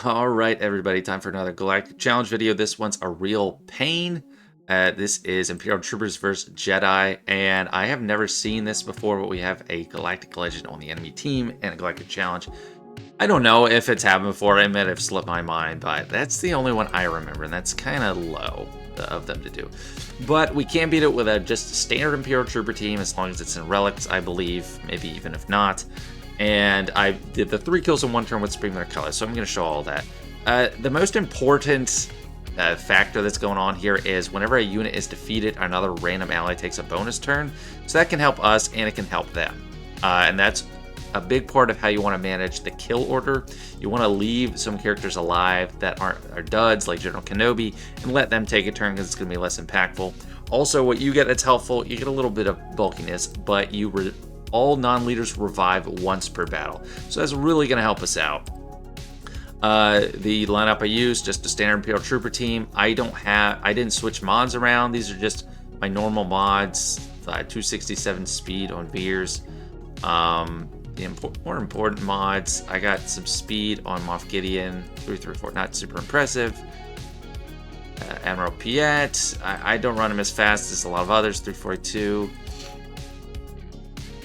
All right, everybody, time for another Galactic Challenge video. This one's a real pain. This is Imperial Troopers versus Jedi, and I have never seen this before, but we have a Galactic Legend on the enemy team and a Galactic Challenge. I don't know if it's happened before. It might have slipped my mind, but that's the only one I remember, and that's kind of low of them to do. But we can beat it with just a standard Imperial Trooper team, as long as it's in relics, I believe, maybe even if not. And I did the 3 kills in 1 turn with Spring Their Colors, so I'm going to show all that. The most important factor that's going on here is whenever a unit is defeated, another random ally takes a bonus turn. So that can help us and it can help them. And that's a big part of how you want to manage the kill order. You want to leave some characters alive that are duds, like General Kenobi, and let them take a turn because it's going to be less impactful. Also, what you get that's helpful, you get a little bit of bulkiness, but all non-leaders revive once per battle. So that's really going to help us out. The lineup I used, just a standard Imperial Trooper team. I didn't switch mods around. These are just my normal mods. 267 speed on Veers. The more important mods, I got some speed on Moff Gideon. 334, not super impressive. Admiral Piet, I don't run him as fast as a lot of others. 342.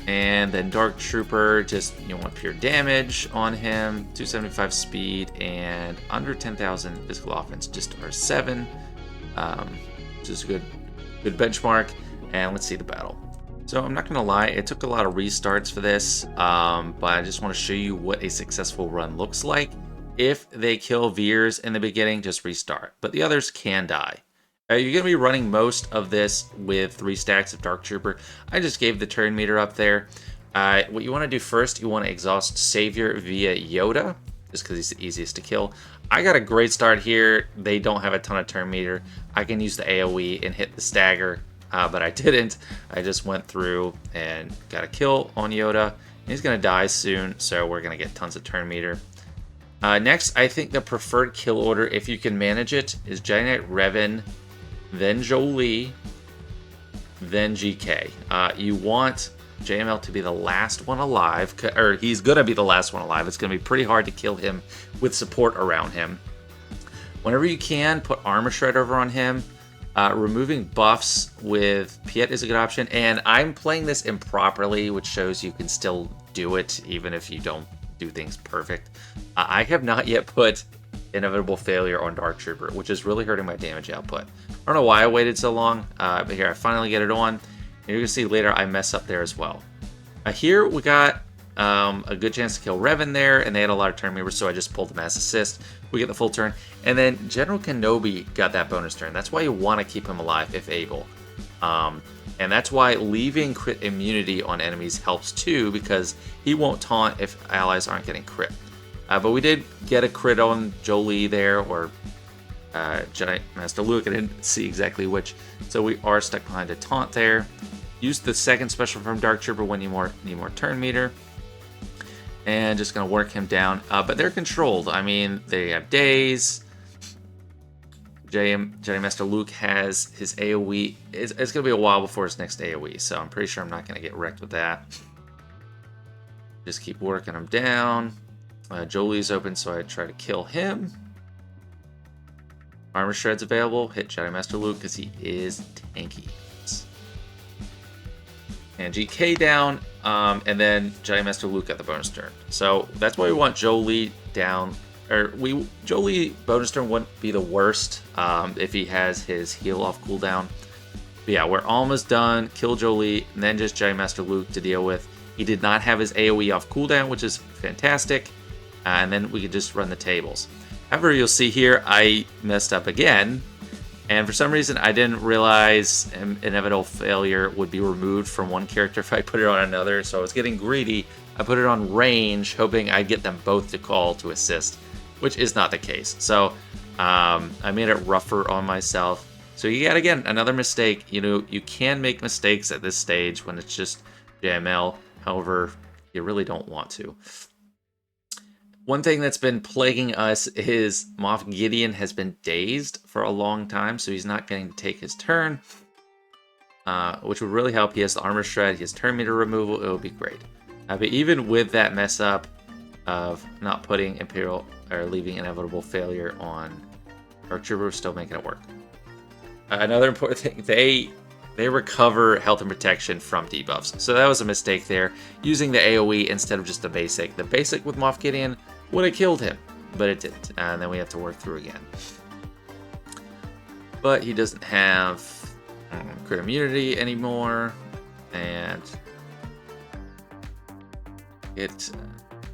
And then Dark Trooper, just you want pure damage on him, 275 speed and under 10,000 physical offense, just R7, which is a good benchmark. And let's see the battle. So I'm not gonna lie, it took a lot of restarts for this, but I just want to show you what a successful run looks like. If they kill Veers in the beginning, just restart, but the others can die. You're going to be running most of this with 3 stacks of Dark Trooper. I just gave the turn meter up there. What you want to do first, you want to exhaust Savior via Yoda, just because he's the easiest to kill. I got a great start here. They don't have a ton of turn meter. I can use the AoE and hit the stagger, but I didn't. I just went through and got a kill on Yoda. He's going to die soon, so we're going to get tons of turn meter. Next, I think the preferred kill order, if you can manage it, is Jedi Knight Revan, then Jolie, then GK. You want JML to be the last one alive, or he's going to be the last one alive. It's going to be pretty hard to kill him with support around him. Whenever you can, put Armor Shred over on him. Removing buffs with Piet is a good option, and I'm playing this improperly, which shows you can still do it even if you don't do things perfect. I have not yet put Inevitable Failure on Dark Trooper, which is really hurting my damage output. I don't know why I waited so long, but here I finally get it on. And you're gonna see later I mess up there as well. Here we got a good chance to kill Revan there, and they had a lot of turn meter, so I just pulled the mass assist. We get the full turn, and then General Kenobi got that bonus turn. That's why you want to keep him alive if able. And that's why leaving crit immunity on enemies helps too, because he won't taunt if allies aren't getting crit. But we did get a crit on Jolie there, or Jedi Master Luke. I didn't see exactly which, so we are stuck behind a taunt there. Use the second special from Dark Trooper when you need more turn meter, and just gonna work him down. But they're controlled. I mean, they have days. Jedi Master Luke has his AoE. It's gonna be a while before his next AoE, so I'm pretty sure I'm not gonna get wrecked with that. Just keep working him down. Jolie's open, so I try to kill him. Armor Shred's available. Hit Jedi Master Luke because he is tanky. And GK down, and then Jedi Master Luke got the bonus turn. So that's why we want Jolie down. Jolie bonus turn wouldn't be the worst if he has his heal off cooldown. But yeah, we're almost done. Kill Jolie, and then just Jedi Master Luke to deal with. He did not have his AoE off cooldown, which is fantastic. And then we could just run the tables. However, you'll see here, I messed up again. And for some reason, I didn't realize Inevitable Failure would be removed from one character if I put it on another. So I was getting greedy. I put it on range, hoping I'd get them both to call to assist, which is not the case. So I made it rougher on myself. So you got, again, another mistake. You know, you can make mistakes at this stage when it's just JML. However, you really don't want to. One thing that's been plaguing us is Moff Gideon has been dazed for a long time, so he's not getting to take his turn, which would really help. He has the Armor Shred, he has turn meter removal, it would be great. But even with that mess up of not putting Imperial or leaving inevitable failure on our trooper, still making it work. Another important thing, they recover health and protection from debuffs. So that was a mistake there, using the AoE instead of just the basic. The basic with Moff Gideon would have killed him, but it didn't. And then we have to work through again. But he doesn't have crit immunity anymore, and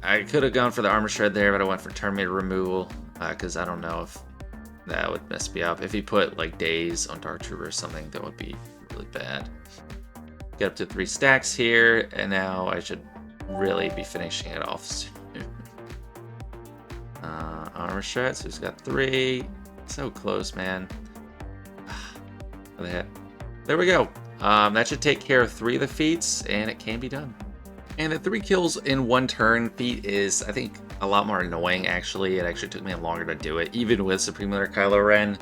I could have gone for the armor shred there, but I went for Terminator removal because I don't know if that would mess me up. If he put like days on Dark Trooper or something, that would be really bad. Get up to 3 stacks here, and now I should really be finishing it off soon. Armor shred, so he's got 3. So close, man. There we go. That should take care of 3 of the feats, and it can be done. And the 3 kills in 1 turn feat is, I think, a lot more annoying, actually. It actually took me longer to do it, even with Supreme Leader Kylo Ren.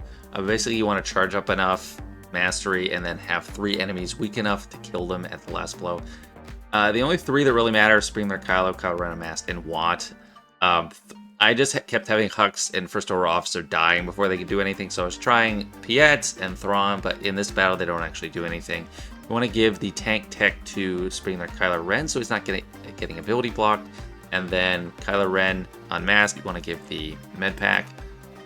Basically, you want to charge up enough mastery and then have 3 enemies weak enough to kill them at the last blow. The only 3 that really matter are Supreme Leader Kylo Ren Unmasked, and Watt. I just kept having Hux and First Order Officer dying before they could do anything, so I was trying Piet and Thrawn, but in this battle they don't actually do anything. You want to give the tank tech to Supreme Leader Kylo Ren so he's not getting ability blocked, and then Kylo Ren Unmasked, you want to give the med pack.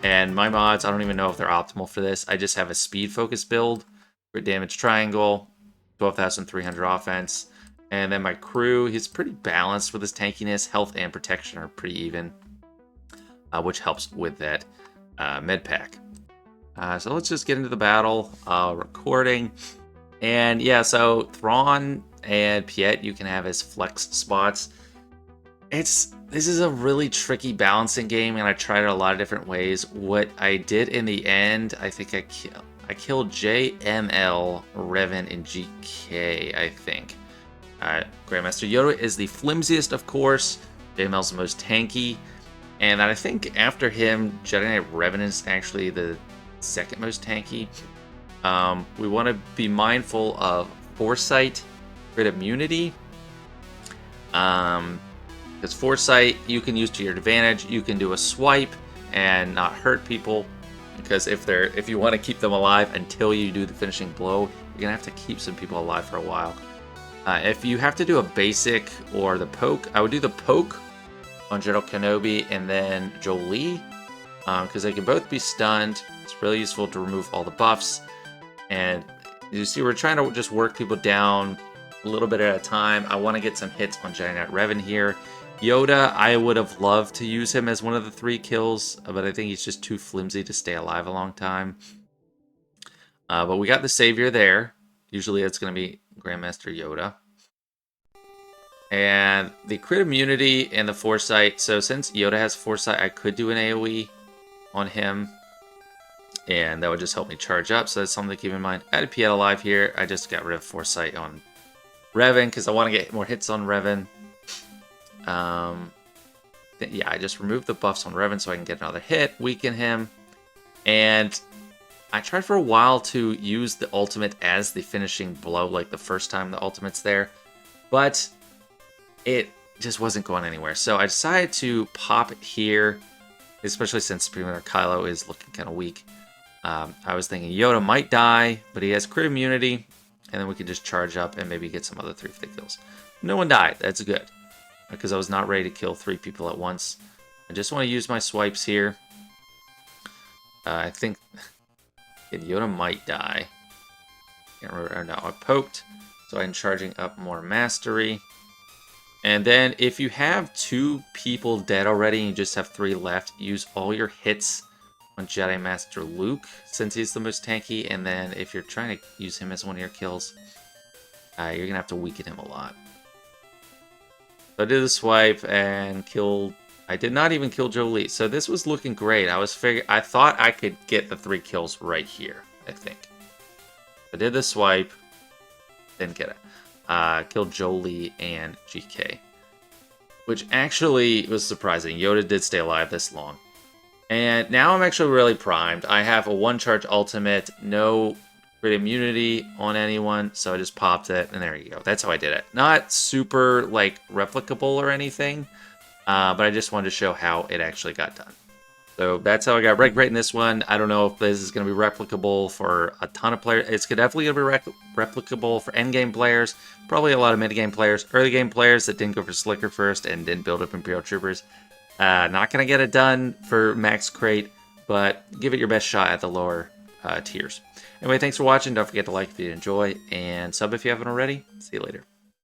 And my mods, I don't even know if they're optimal for this. I just have a speed focus build, crit damage triangle, 12,300 offense, and then my crew, he's pretty balanced with his tankiness. Health and protection are pretty even, which helps with that med pack. So let's just get into the battle. Recording. And yeah, so Thrawn and Piet you can have as flex spots. This is a really tricky balancing game, and I tried it a lot of different ways. What I did in the end, I think I killed JML, Revan, and GK, I think. Grandmaster Yoda is the flimsiest, of course. JML's the most tanky. And I think after him, Jedi Knight Revan is actually the second most tanky. We want to be mindful of Foresight, crit immunity. Because Foresight you can use to your advantage. You can do a swipe and not hurt people. Because if you want to keep them alive until you do the finishing blow, you're gonna have to keep some people alive for a while. If you have to do a basic or the poke, I would do the poke on General Kenobi and then Jolie, because they can both be stunned. It's really useful to remove all the buffs. And you see, we're trying to just work people down a little bit at a time. I want to get some hits on Jedi Knight Revan here. Yoda, I would have loved to use him as one of the 3 kills, but I think he's just too flimsy to stay alive a long time. But we got the Savior there. Usually it's going to be Grandmaster Yoda. And the crit immunity and the Foresight. So since Yoda has Foresight, I could do an AoE on him, and that would just help me charge up. So that's something to keep in mind. I had a Piet alive here. I just got rid of Foresight on Revan because I want to get more hits on Revan. Yeah, I just removed the buffs on Revan so I can get another hit, weaken him. And I tried for a while to use the ultimate as the finishing blow, like the first time the ultimate's there. But it just wasn't going anywhere. So I decided to pop it here, especially since Supreme Leader Kylo is looking kind of weak. I was thinking Yoda might die, but he has crit immunity, and then we could just charge up and maybe get some other 3 kills. No one died. That's good, because I was not ready to kill 3 people at once. I just want to use my swipes here. I think Yoda might die. Can't remember. No, I poked, so I'm charging up more mastery. And then if you have 2 people dead already and you just have 3 left, use all your hits on Jedi Master Luke, since he's the most tanky. And then if you're trying to use him as one of your kills, you're going to have to weaken him a lot. So I did the swipe and killed... I did not even kill Jolie. So this was looking great. I thought I could get the 3 kills right here, I think. I did the swipe, didn't get it. Killed Jolie and GK, which actually was surprising. Yoda did stay alive this long. And now I'm actually really primed. I have a 1-charge ultimate, no crit immunity on anyone, so I just popped it, and there you go. That's how I did it. Not super, like, replicable or anything, but I just wanted to show how it actually got done. So that's how I got rank rate in this one. I don't know if this is going to be replicable for a ton of players. It's definitely going to be replicable for endgame players, probably a lot of mid-game players, early game players that didn't go for Slicker first and didn't build up Imperial Troopers. Not going to get it done for max crate, but give it your best shot at the lower tiers. Anyway, thanks for watching. Don't forget to like if you enjoy, and sub if you haven't already. See you later.